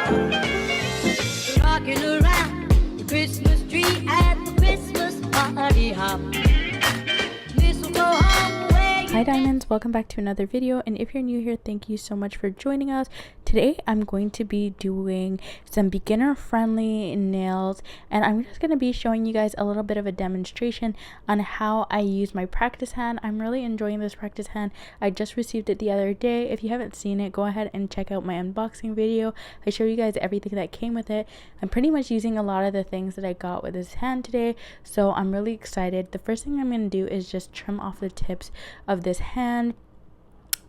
Rocking around the Christmas tree at the Christmas party hop. Mistletoe hung away. Hi diamonds, welcome back to another video, and if you're new here, thank you so much for joining us. Today I'm going to be doing some beginner friendly nails, and I'm just going to be showing you guys a little bit of a demonstration on how I use my practice hand. I'm really enjoying this practice hand. I just received it the other day. If you haven't seen it, go ahead and check out my unboxing video. I show you guys everything that came with it. I'm pretty much using a lot of the things that I got with this hand today, so I'm really excited. The first thing I'm going to do is just trim off the tips of this hand.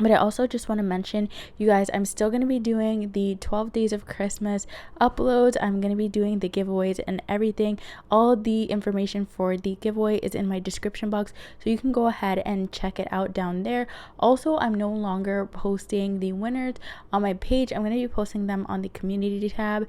But I also just want to mention, you guys, I'm still going to be doing the 12 days of Christmas uploads. I'm going to be doing the giveaways and everything. All the information for the giveaway is in my description box, so you can go ahead and check it out down there. Also, I'm no longer posting the winners on my page. I'm going to be posting them on the community tab.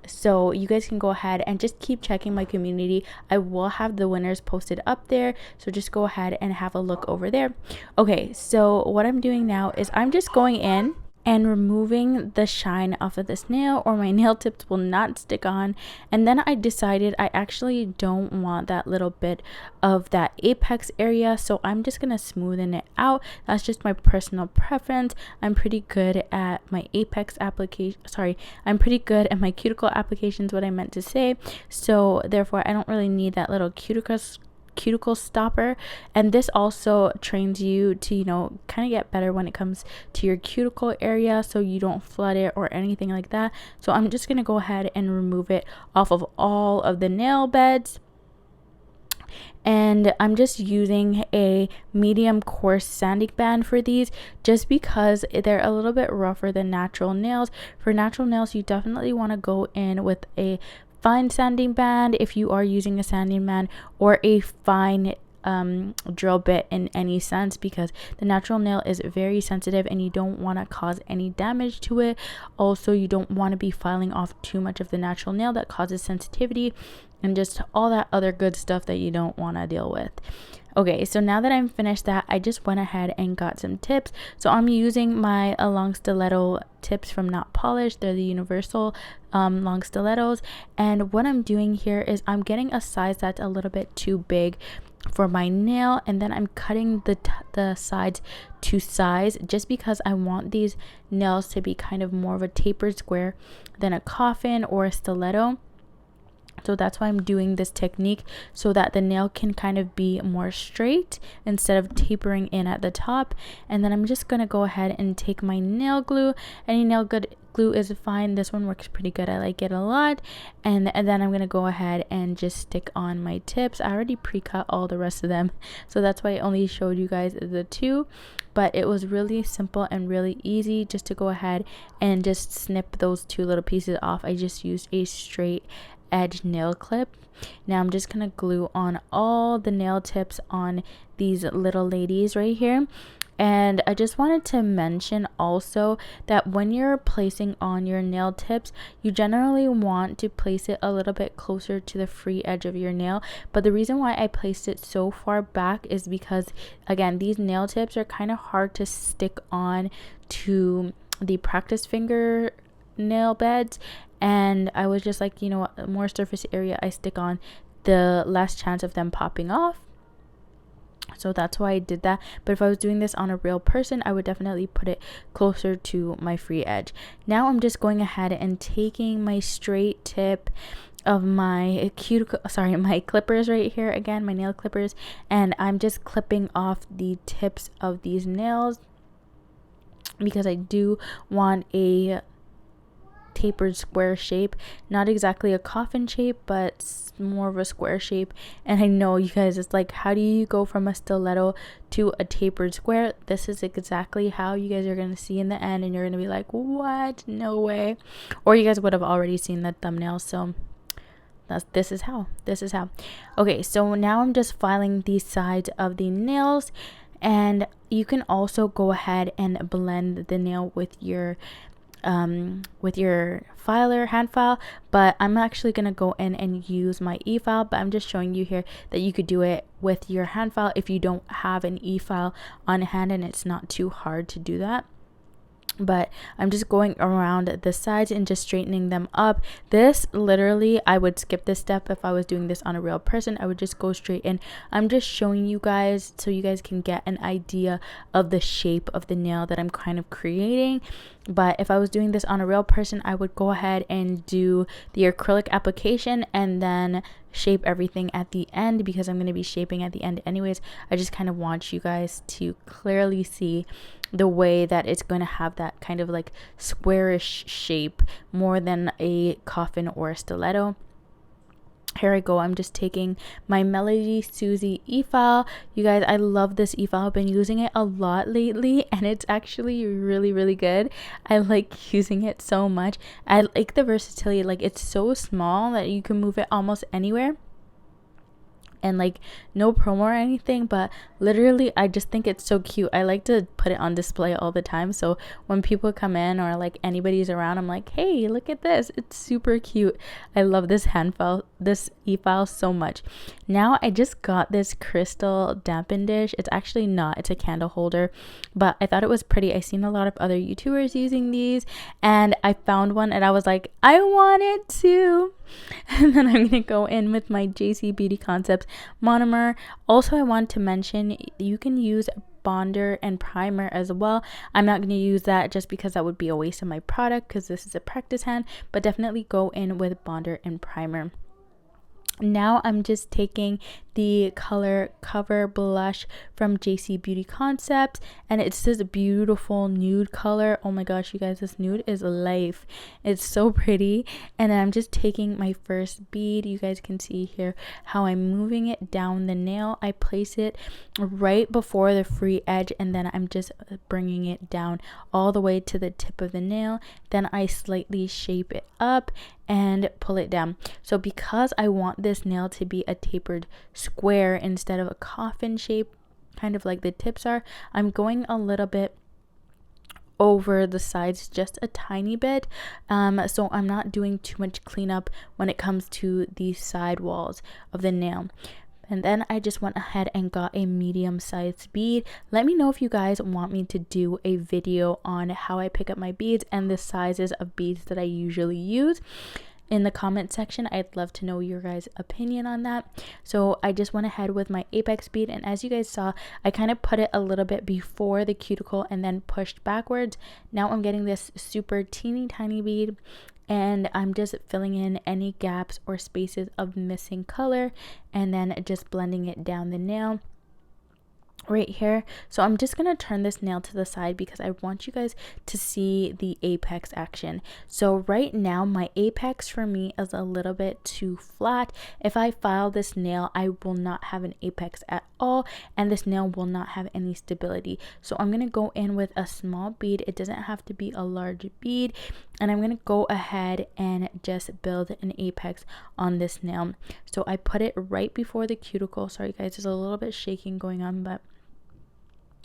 So you guys can go ahead and just keep checking my community. I will have the winners posted up there, so just go ahead and have a look over there. Okay, so what I'm doing now is I'm just going in and removing the shine off of this nail, or my nail tips will not stick on. And then I decided I actually don't want that little bit of that apex area, so I'm just gonna smoothen it out. That's just my personal preference. I'm pretty good at my apex application, I'm pretty good at my cuticle applications, what I meant to say. So therefore I don't really need that little cuticle stopper, and this also trains you to, you know, kind of get better when it comes to your cuticle area, so you don't flood it or anything like that. So I'm just gonna go ahead and remove it off of all of the nail beds, and I'm just using a medium coarse sanding band for these, just because they're a little bit rougher than natural nails. For natural nails, you definitely want to go in with a fine sanding band if you are using a sanding band, or a fine drill bit in any sense, because the natural nail is very sensitive and you don't want to cause any damage to it. Also, you don't want to be filing off too much of the natural nail that causes sensitivity and just all that other good stuff that you don't want to deal with. Okay, so now that I'm finished that, I just went ahead and got some tips. So I'm using my long stiletto tips from Notpolish. They're the universal long stilettos, and what I'm doing here is I'm getting a size that's a little bit too big for my nail, and then I'm cutting the sides to size, just because I want these nails to be kind of more of a tapered square than a coffin or a stiletto. So that's why I'm doing this technique, so that the nail can kind of be more straight instead of tapering in at the top. And then I'm just going to go ahead and take my nail glue. Any nail glue is fine. This one works pretty good. I like it a lot. And then I'm going to go ahead and just stick on my tips. I already pre-cut all the rest of them, so that's why I only showed you guys the two. But it was really simple and really easy just to go ahead and just snip those two little pieces off. I just used a straight edge nail clip. Now I'm just gonna glue on all the nail tips on these little ladies right here. And I just wanted to mention also that when you're placing on your nail tips, you generally want to place it a little bit closer to the free edge of your nail. But the reason why I placed it so far back is because, again, these nail tips are kind of hard to stick on to the practice finger nail beds, and I was just like, you know what, the more surface area I stick on, the less chance of them popping off. So that's why I did that. But if I was doing this on a real person, I would definitely put it closer to my free edge. Now I'm just going ahead and taking my straight tip of my my clippers right here, again, my nail clippers, and I'm just clipping off the tips of these nails, because I do want a tapered square shape, not exactly a coffin shape, but more of a square shape. And I know you guys, it's like, how do you go from a stiletto to a tapered square? This is exactly how you guys are going to see in the end, and you're going to be like, what? No way. Or you guys would have already seen the thumbnail. So this is how. Okay, so now I'm just filing the sides of the nails, and you can also go ahead and blend the nail with your filer, hand file, but I'm actually gonna go in and use my e-file. But I'm just showing you here that you could do it with your hand file if you don't have an e-file on hand and it's not too hard to do that. but I'm just going around the sides and just straightening them up. This literally, I would skip this step if I was doing this on a real person. I would just go straight in. I'm just showing you guys so you guys can get an idea of the shape of the nail that I'm kind of creating. But if I was doing this on a real person, I would go ahead and do the acrylic application and then shape everything at the end, because I'm going to be shaping at the end anyways. I just kind of want you guys to clearly see the way that it's going to have that kind of like squarish shape more than a coffin or a stiletto. Here I go. I'm just taking my Melody Susie efile. You guys, I love this efile. I've been using it a lot lately and it's actually really, really good. I like using it so much. I like the versatility. Like, it's so small that you can move it almost anywhere. And like, no promo or anything, but literally I just think it's so cute. I like to put it on display all the time, so when people come in or like anybody's around, I'm like, hey, look at this, it's super cute. I love this this e-file so much. Now I just got this crystal dampen dish. It's actually not, it's a candle holder, but I thought it was pretty. I seen a lot of other YouTubers using these and I found one and I was like, I want it too. And then I'm gonna go in with my JC Beauty Concepts monomer. Also, I want to mention you can use bonder and primer as well. I'm not going to use that just because that would be a waste of my product, because this is a practice hand, but definitely go in with bonder and primer. Now I'm just taking the color Cover blush from JC Beauty Concepts, and it's this beautiful nude color. Oh my gosh, you guys, this nude is life. It's so pretty. And then I'm just taking my first bead. You guys can see here how I'm moving it down the nail. I place it right before the free edge, and then I'm just bringing it down all the way to the tip of the nail. Then I slightly shape it up and pull it down. So because I want this nail to be a tapered square instead of a coffin shape, kind of like the tips are, I'm going a little bit over the sides, just a tiny bit, so I'm not doing too much cleanup when it comes to the side walls of the nail. And then I just went ahead and got a medium sized bead. Let me know if you guys want me to do a video on how I pick up my beads and the sizes of beads that I usually use in the comment section. I'd love to know your guys' opinion on that. So I just went ahead with my apex bead, and as you guys saw, I kind of put it a little bit before the cuticle and then pushed backwards. Now I'm getting this super teeny tiny bead, and I'm just filling in any gaps or spaces of missing color and then just blending it down the nail right here. So I'm just gonna turn this nail to the side because I want you guys to see the apex action. So right now my apex for me is a little bit too flat. If I file this nail, I will not have an apex at all, and this nail will not have any stability. So I'm gonna go in with a small bead. It doesn't have to be a large bead, and I'm gonna go ahead and just build an apex on this nail. So I put it right before the cuticle. Sorry guys, there's a little bit shaking going on, but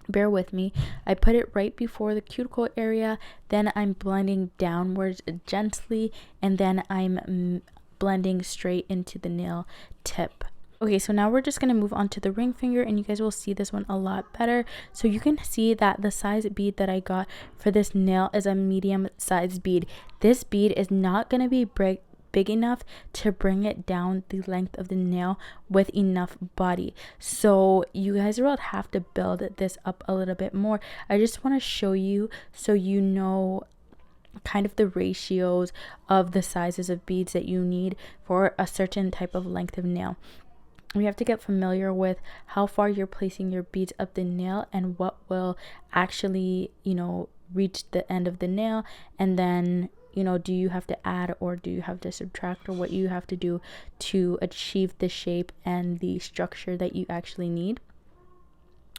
bear with me. I put it right before the cuticle area, then I'm blending downwards gently, and then I'm blending straight into the nail tip. Okay, so now we're just going to move on to the ring finger, and you guys will see this one a lot better. So you can see that the size bead that I got for this nail is a medium size bead. This bead is not going to be big enough to bring it down the length of the nail with enough body, so you guys will have to build this up a little bit more. I just want to show you so you know kind of the ratios of the sizes of beads that you need for a certain type of length of nail. You have to get familiar with how far you're placing your beads up the nail and what will actually, you know, reach the end of the nail, and then, you know, do you have to add or do you have to subtract, or what you have to do to achieve the shape and the structure that you actually need.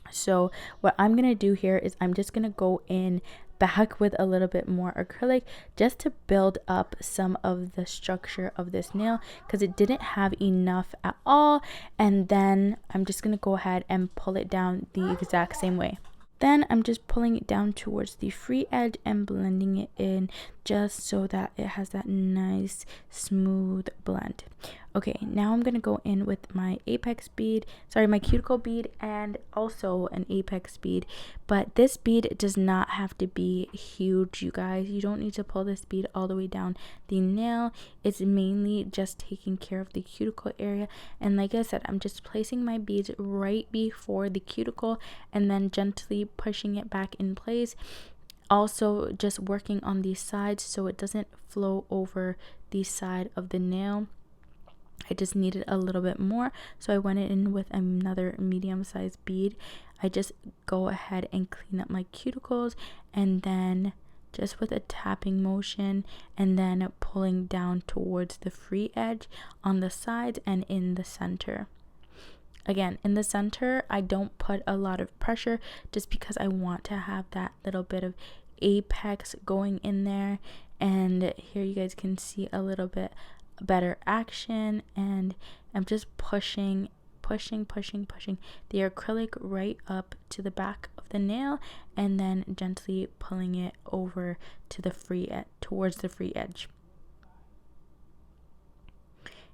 So what I'm gonna do here is I'm just gonna go in back with a little bit more acrylic just to build up some of the structure of this nail, because it didn't have enough at all. And then I'm just gonna go ahead and pull it down the exact same way. Then I'm just pulling it down towards the free edge and blending it in just so that it has that nice smooth blend. Okay, now I'm going to go in with my apex bead, my cuticle bead, and also an apex bead. But this bead does not have to be huge, you guys. You don't need to pull this bead all the way down the nail. It's mainly just taking care of the cuticle area. And like I said, I'm just placing my beads right before the cuticle and then gently pushing it back in place. Also, just working on these sides so it doesn't flow over the side of the nail. I just needed a little bit more, so I went in with another medium-sized bead. I just go ahead and clean up my cuticles, and then just with a tapping motion and then pulling down towards the free edge on the sides and in the center. Again, in the center, I don't put a lot of pressure just because I want to have that little bit of apex going in there. And here you guys can see a little bit better action, and I'm just pushing the acrylic right up to the back of the nail and then gently pulling it over to the free edge, towards the free edge.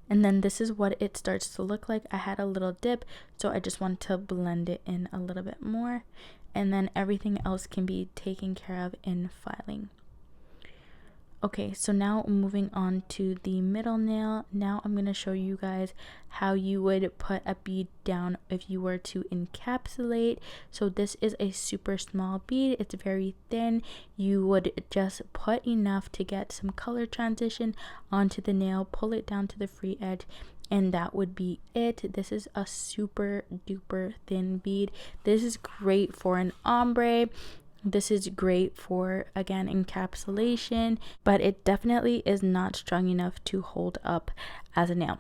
And then this is what it starts to look like. I had a little dip, so I just want to blend it in a little bit more, and then everything else can be taken care of in filing. Okay, so now moving on to the middle nail. Now I'm going to show you guys how you would put a bead down if you were to encapsulate. So this is a super small bead. It's very thin. You would just put enough to get some color transition onto the nail, pull it down to the free edge, and that would be it. This is a super duper thin bead. This is great for an ombre. This is great for, again, encapsulation, but it definitely is not strong enough to hold up as a nail.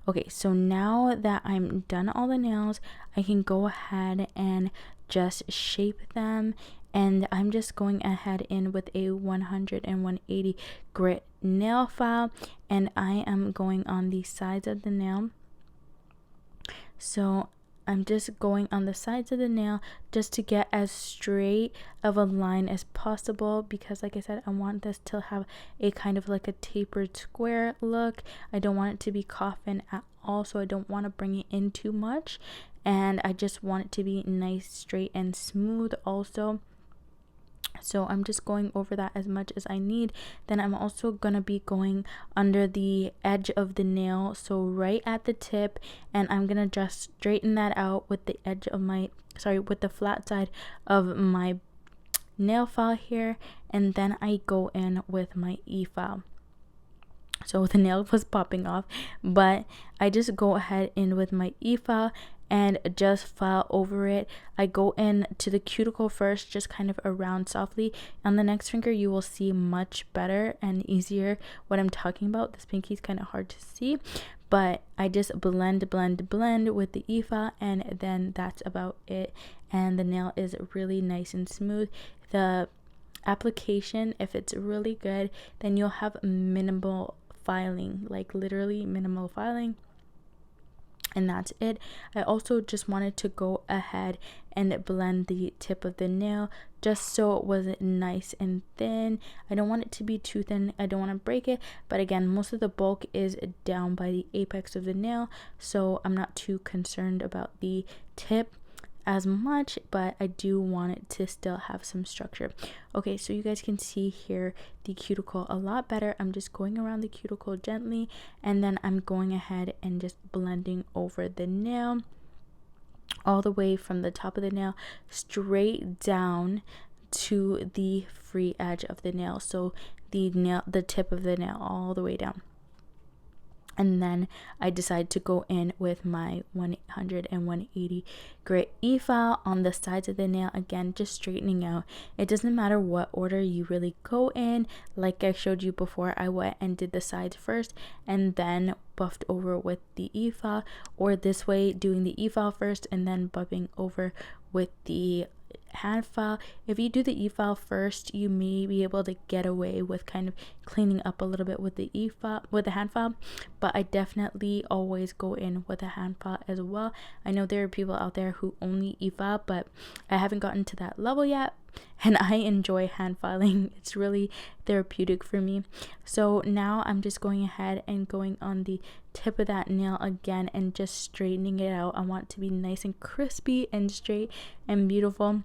Okay, so now that I'm done all the nails, I can go ahead and just shape them. And I'm just going ahead in with a 100 and 180 grit nail file, and I am going on the sides of the nail. So I'm just going on the sides of the nail just to get as straight of a line as possible, because like I said, I want this to have a kind of like a tapered square look. I don't want it to be coffin at all, so I don't want to bring it in too much, and I just want it to be nice, straight, and smooth also. So I'm just going over that as much as I need. Then I'm also gonna be going under the edge of the nail, so right at the tip, and I'm gonna just straighten that out with the edge of my, with the flat side of my nail file here, and then I go in with my e-file. So the nail was popping off, but I just go ahead in with my e-file and just file over it. I go in to the cuticle first, just kind of around softly. On the next finger, you will see much better and easier what I'm talking about. This pinky is kind of hard to see, but I just blend with the e-file, and then that's about it. And the nail is really nice and smooth. The application, if it's really good, then you'll have minimal filing, like literally minimal filing. And that's it. I also just wanted to go ahead and blend the tip of the nail just so it was nice and thin. I don't want it to be too thin. I don't want to break it. But again, most of the bulk is down by the apex of the nail, so I'm not too concerned about the tip as much, but I do want it to still have some structure. Okay, so you guys can see here the cuticle a lot better. I'm just going around the cuticle gently, and then I'm going ahead and just blending over the nail all the way from the top of the nail straight down to the free edge of the nail. So the tip of the nail all the way down. And then I decide to go in with my 100 and 180 grit e-file on the sides of the nail, again just straightening out. It doesn't matter what order you really go in. Like I showed you before, I went and did the sides first and then buffed over with the e-file, or this way, doing the e-file first and then buffing over with the hand file. If you do the e-file first, you may be able to get away with kind of cleaning up a little bit with the e-file, with the hand file, but I definitely always go in with a hand file as well. I know there are people out there who only e-file, but I haven't gotten to that level yet. and I enjoy hand filing. It's really therapeutic for me. So now I'm just going ahead and going on the tip of that nail again and just straightening it out. I want it to be nice and crispy and straight and beautiful.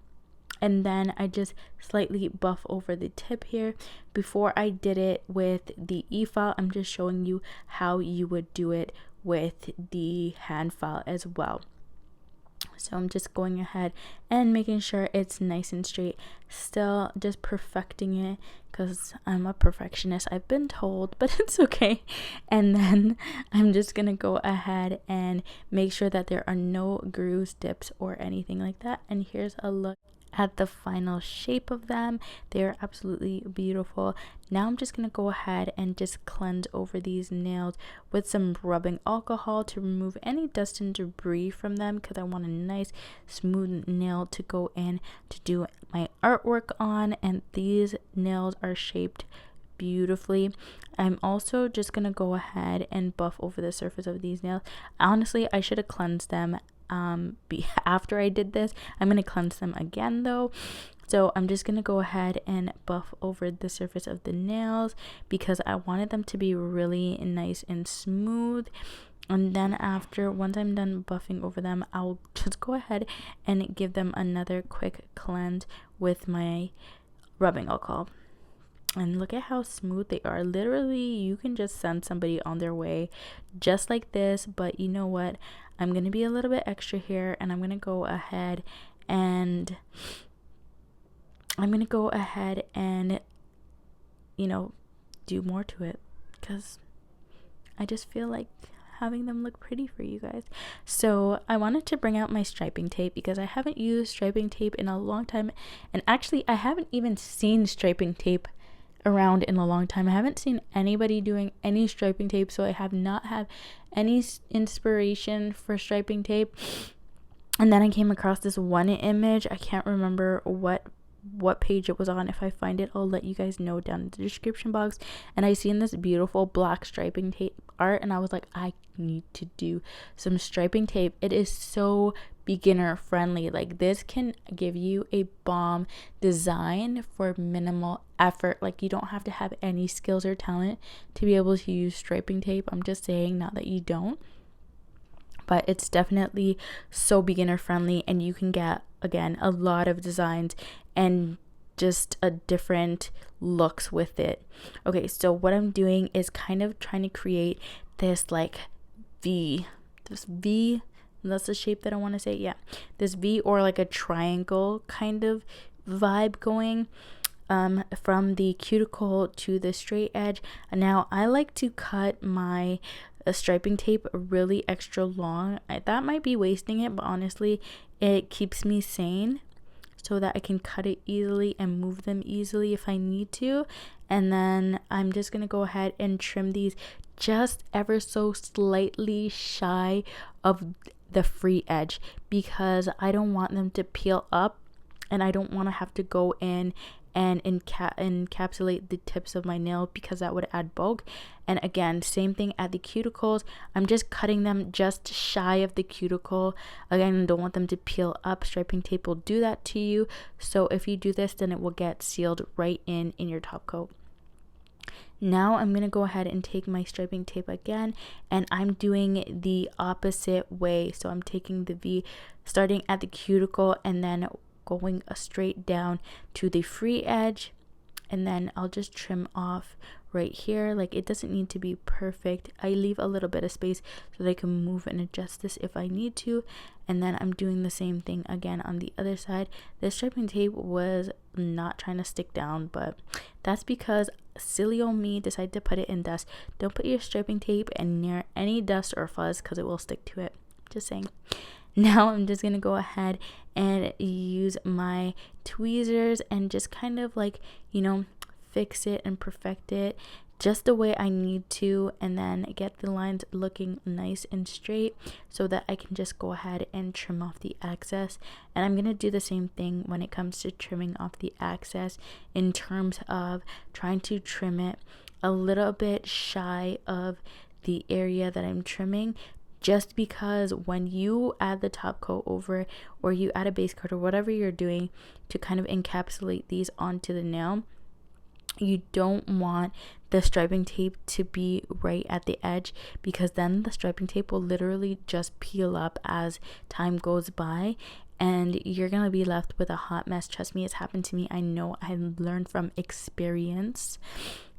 And then I just slightly buff over the tip here. Before I did it with the efile, I'm just showing you how you would do it with the hand file as well. So I'm just going ahead and making sure it's nice and straight, still just perfecting it because I'm a perfectionist, I've been told, but it's okay. And then I'm just gonna go ahead and make sure that there are no grooves, dips, or anything like that. And here's a look at the final shape of them. They're absolutely beautiful. Now I'm just gonna go ahead and just cleanse over these nails with some rubbing alcohol to remove any dust and debris from them, because I want a nice smooth nail to go in to do my artwork on. And these nails are shaped beautifully. I'm also just gonna go ahead and buff over the surface of these nails. Honestly, I should have cleansed them after I did this. I'm going to cleanse them again though. So I'm just going to go ahead and buff over the surface of the nails because I wanted them to be really nice and smooth. And then once I'm done buffing over them, I'll just go ahead and give them another quick cleanse with my rubbing alcohol. And look at how smooth they are. Literally, you can just send somebody on their way just like this. But you know what? I'm going to be a little bit extra here, and I'm going to go ahead and do more to it because I just feel like having them look pretty for you guys. So I wanted to bring out my striping tape because I haven't used striping tape in a long time. And actually, I haven't even seen striping tape around in a long time. I haven't seen anybody doing any striping tape, so I have not had any inspiration for striping tape. And then I came across this one image. I can't remember what page it was on. If I find it, I'll let you guys know down in the description box. And I seen this beautiful black striping tape art, and I was like, I need to do some striping tape. It is so beginner friendly. Like, this can give you a bomb design for minimal effort. Like, you don't have to have any skills or talent to be able to use striping tape. I'm just saying, not that you don't, but it's definitely so beginner friendly, and you can get, again, a lot of designs and just a different looks with it. Okay, so what I'm doing is kind of trying to create this like V, that's the shape that I want to say. Yeah, this V or like a triangle kind of vibe going from the cuticle to the straight edge. And now I like to cut my striping tape really extra long. That might be wasting it, but honestly, it keeps me sane so that I can cut it easily and move them easily if I need to. And then I'm just gonna go ahead and trim these just ever so slightly shy of the free edge because I don't want them to peel up, and I don't want to have to go in and encapsulate the tips of my nail because that would add bulk. And again, same thing at the cuticles. I'm just cutting them just shy of the cuticle. Again, don't want them to peel up. Striping tape will do that to you. So if you do this, then it will get sealed right in your top coat. Now I'm going to go ahead and take my striping tape again, and I'm doing the opposite way. So I'm taking the V starting at the cuticle and then going straight down to the free edge, and then I'll just trim off right here. Like, it doesn't need to be perfect. I leave a little bit of space so that I can move and adjust this if I need to. And then I'm doing the same thing again on the other side. The striping tape was not trying to stick down, but that's because silly old me decided to put it in dust. Don't put your striping tape near any dust or fuzz because it will stick to it. Just saying. Now I'm just going to go ahead and use my tweezers and just kind of like, fix it and perfect it just the way I need to, and then get the lines looking nice and straight so that I can just go ahead and trim off the excess. And I'm going to do the same thing when it comes to trimming off the excess in terms of trying to trim it a little bit shy of the area that I'm trimming, just because when you add the top coat over, or you add a base coat or whatever you're doing to kind of encapsulate these onto the nail, you don't want the striping tape to be right at the edge, because then the striping tape will literally just peel up as time goes by, and you're gonna be left with a hot mess. Trust me, it's happened to me. I know, I learned from experience,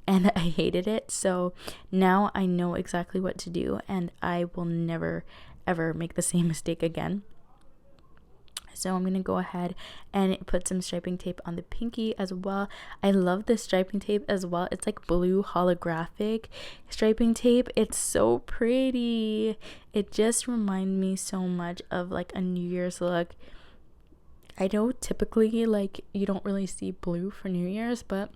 and I hated it. So now I know exactly what to do, and I will never ever make the same mistake again. So I'm going to go ahead and put some striping tape on the pinky as well. I love this striping tape as well. It's like blue holographic striping tape. It's so pretty. It just reminds me so much of like a New Year's look. I know typically like you don't really see blue for New Year's, but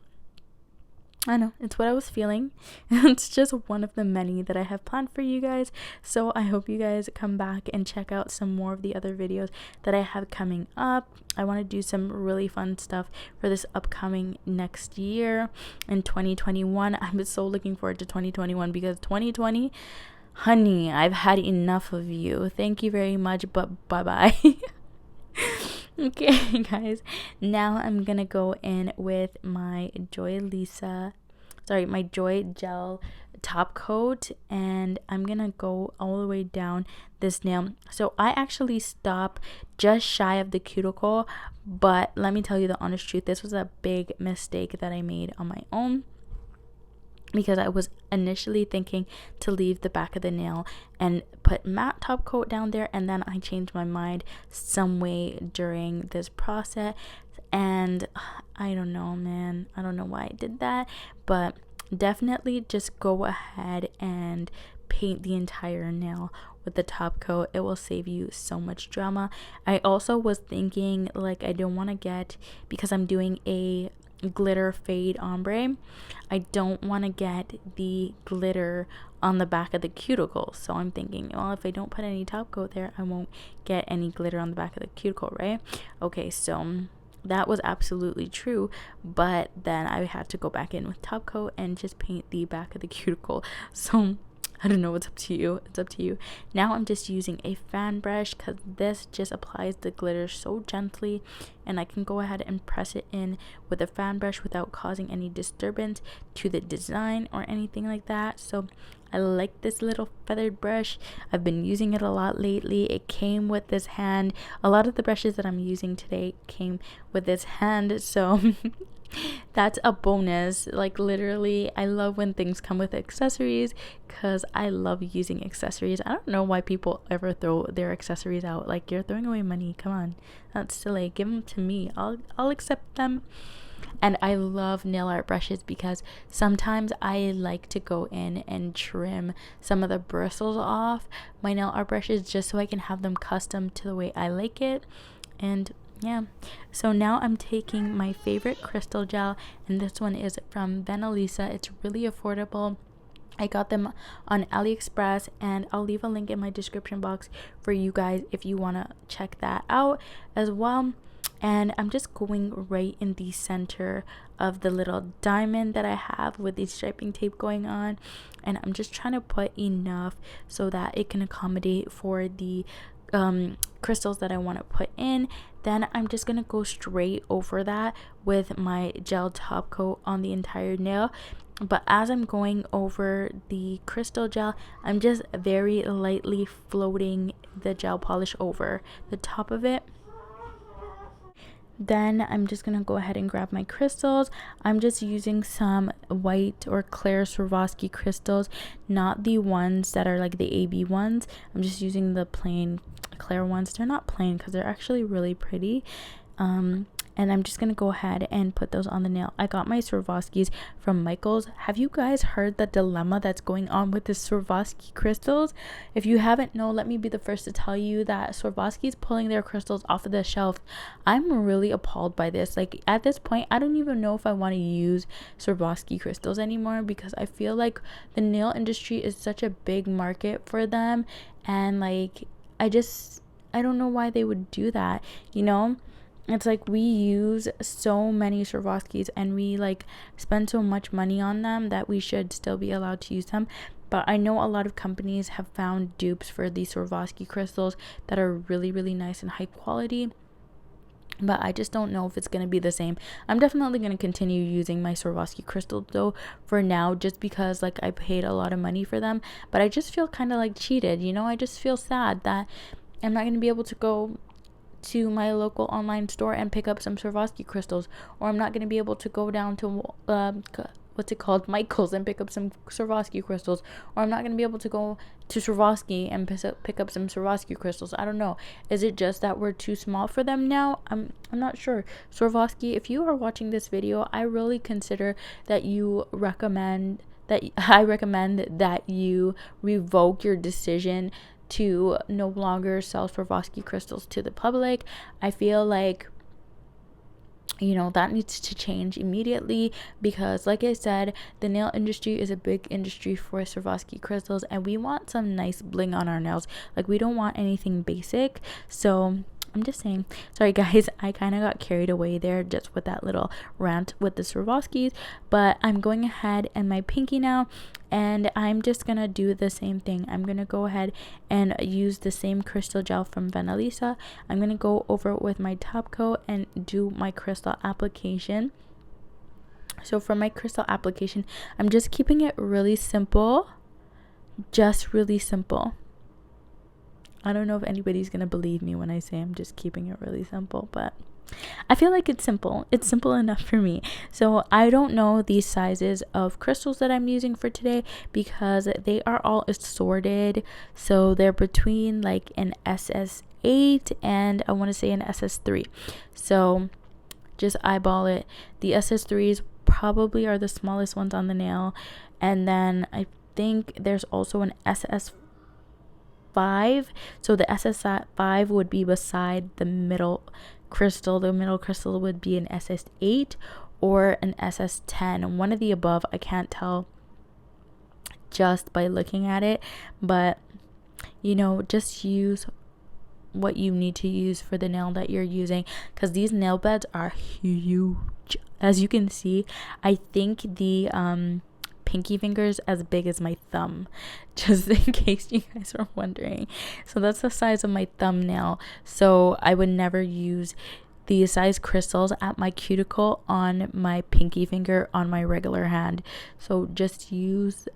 I know, it's what I was feeling. It's just one of the many that I have planned for you guys. So I hope you guys come back and check out some more of the other videos that I have coming up. I want to do some really fun stuff for this upcoming next year in 2021. I'm so looking forward to 2021, because 2020, honey, I've had enough of you. Thank you very much, but bye-bye. Okay, guys, now I'm gonna go in with my Joy Gel top coat, and I'm gonna go all the way down this nail. So I actually stop just shy of the cuticle, but let me tell you the honest truth, this was a big mistake that I made on my own, because I was initially thinking to leave the back of the nail and put matte top coat down there, and then I changed my mind some way during this process, and I don't know, man, I don't know why I did that. But definitely just go ahead and paint the entire nail with the top coat. It will save you so much drama. I also was thinking, like, I don't want to get, because I'm doing a glitter fade ombre, I don't want to get the glitter on the back of the cuticle. So I'm thinking, well, if I don't put any top coat there, I won't get any glitter on the back of the cuticle, right? Okay, so that was absolutely true, but then I had to go back in with top coat and just paint the back of the cuticle. So I don't know, it's up to you. It's up to you. Now I'm just using a fan brush, because this just applies the glitter so gently, and I can go ahead and press it in with a fan brush without causing any disturbance to the design or anything like that. So I like this little feathered brush. I've been using it a lot lately. It came with this hand. A lot of the brushes that I'm using today came with this hand, so that's a bonus. Like, literally, I love when things come with accessories, because I love using accessories. I don't know why people ever throw their accessories out. Like, you're throwing away money. Come on, that's silly. Give them to me. I'll accept them. And I love nail art brushes, because sometimes I like to go in and trim some of the bristles off my nail art brushes, just so I can have them custom to the way I like it. And yeah, so now I'm taking my favorite crystal gel, and this one is from Vanalisa. It's really affordable. I got them on Aliexpress, and I'll leave a link in my description box for you guys if you want to check that out as well. And I'm just going right in the center of the little diamond that I have with the striping tape going on, and I'm just trying to put enough so that it can accommodate for the crystals that I want to put in. Then I'm just gonna go straight over that with my gel top coat on the entire nail. But as I'm going over the crystal gel, I'm just very lightly floating the gel polish over the top of it. Then I'm just gonna go ahead and grab my crystals. I'm just using some white or clear Swarovski crystals, not the ones that are like the AB ones. I'm just using the plain clear ones. They're not plain because they're actually really pretty. And I'm just gonna go ahead and put those on the nail. I got my Swarovskis from Michaels. Have you guys heard the dilemma that's going on with the Swarovski crystals? If you haven't known, let me be the first to tell you that Swarovski is pulling their crystals off of the shelf. I'm really appalled by this. Like, at this point, I don't even know if I want to use Swarovski crystals anymore, because I feel like the nail industry is such a big market for them, and like I don't know why they would do that, you know? It's like we use so many Swarovskis and we like spend so much money on them that we should still be allowed to use them. But I know a lot of companies have found dupes for these Swarovski crystals that are really, really nice and high quality. But I just don't know if it's going to be the same. I'm definitely going to continue using my Swarovski crystals though for now, just because like I paid a lot of money for them. But I just feel kind of like cheated, you know. I just feel sad that I'm not going to be able to go to my local online store and pick up some Swarovski crystals, or I'm not going to be able to go down to what's it called, Michael's, and pick up some Swarovski crystals, or I'm not going to be able to go to Swarovski and pick up some Swarovski crystals. I don't know. Is it just that we're too small for them now? I'm not sure. Swarovski, if you are watching this video, I really consider that you recommend that I recommend that you revoke your decision to no longer sell Swarovski crystals to the public. I feel like, you know, that needs to change immediately, because like I said, the nail industry is a big industry for Swarovski crystals, and we want some nice bling on our nails. Like, we don't want anything basic. So I'm just saying. Sorry guys, I kind of got carried away there just with that little rant with the Swarovskis. But I'm going ahead and my pinky now, and I'm just gonna do the same thing. I'm gonna go ahead and use the same crystal gel from Vanalisa. I'm gonna go over it with my top coat and do my crystal application. So for my crystal application, I'm just keeping it really simple, just really simple. I don't know if anybody's gonna believe me when I say I'm just keeping it really simple, but I feel like it's simple. It's simple enough for me. So I don't know these sizes of crystals that I'm using for today, because they are all assorted. So they're between like an SS8 and I want to say an SS3. So just eyeball it. The SS3s probably are the smallest ones on the nail, and then I think there's also an SS5. So the SS5 would be beside the middle crystal. The middle crystal would be an SS8 or an SS10, one of the above. I can't tell just by looking at it, but you know, just use what you need to use for the nail that you're using, because these nail beds are huge. As you can see, I think the pinky fingers as big as my thumb, just in case you guys are wondering. So that's the size of my thumbnail. So I would never use these size crystals at my cuticle on my pinky finger on my regular hand. So just use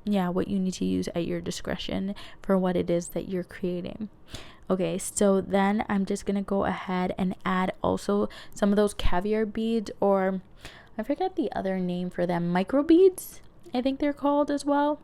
what you need to use at your discretion for what it is that you're creating. Okay, so then I'm just gonna go ahead and add also some of those caviar beads, or I forget the other name for them, micro beads, I think they're called as well.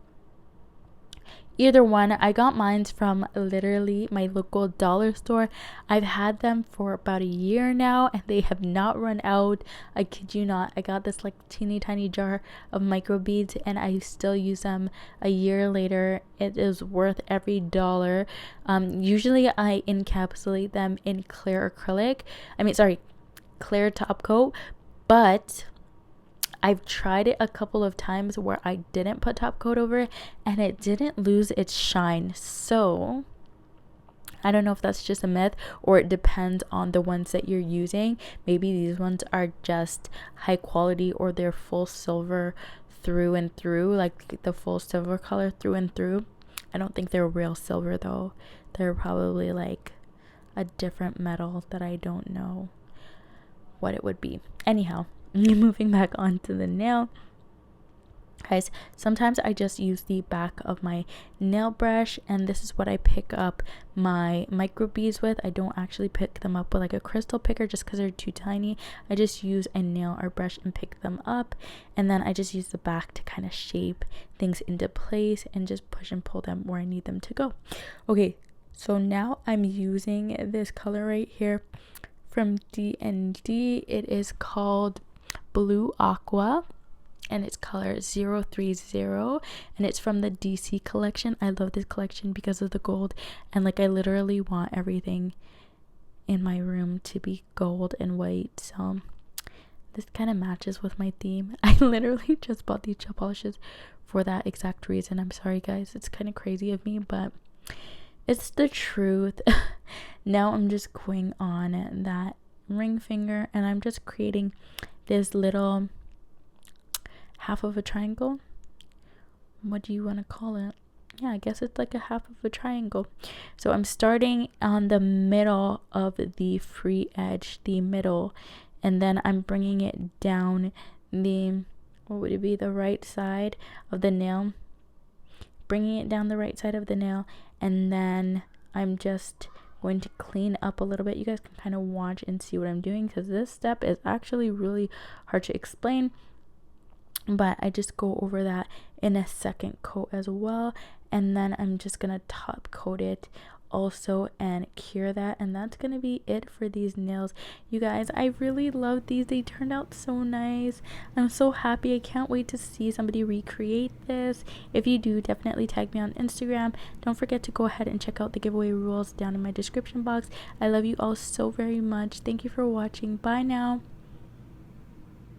Either one, I got mine from literally my local dollar store. I've had them for about a year now, and they have not run out. I kid you not. I got this like teeny tiny jar of micro beads, and I still use them a year later. It is worth every dollar. Usually I encapsulate them in clear acrylic. Clear top coat, but I've tried it a couple of times where I didn't put top coat over it, and it didn't lose its shine. So I don't know if that's just a myth, or it depends on the ones that you're using. Maybe these ones are just high quality, or they're full silver through and through, like the full silver color through and through. I don't think they're real silver though. They're probably like a different metal that I don't know what it would be. Anyhow, moving back onto the nail, guys, sometimes I just use the back of my nail brush, and this is what I pick up my micro beads with. I don't actually pick them up with like a crystal picker just because they're too tiny. I just use a nail art brush and pick them up, and then I just use the back to kind of shape things into place and just push and pull them where I need them to go. Okay, so now I'm using this color right here from D&D. It is called Blue Aqua, and it's color 030, and it's from the DC collection. I love this collection because of the gold, and like I literally want everything in my room to be gold and white, so this kind of matches with my theme. I literally just bought these gel polishes for that exact reason. I'm sorry guys, it's kind of crazy of me, but it's the truth. Now I'm just going on that ring finger, and I'm just creating this little half of a triangle what do you want to call it? Yeah, I guess it's like a half of a triangle. So I'm starting on the middle of the free edge, the middle, and then I'm bringing it down the, what would it be, the right side of the nail, bringing it down the right side of the nail, and then I'm just going to clean up a little bit. You guys can kind of watch and see what I'm doing, because this step is actually really hard to explain, but I just go over that in a second coat as well. And then I'm just gonna top coat it also and cure that, and that's gonna be it for these nails. You guys, I really love these. They turned out so nice. I'm so happy. I can't wait to see somebody recreate this. If you do, definitely tag me on Instagram. Don't forget to go ahead and check out the giveaway rules down in my description box. I love you all so very much. Thank you for watching. Bye now.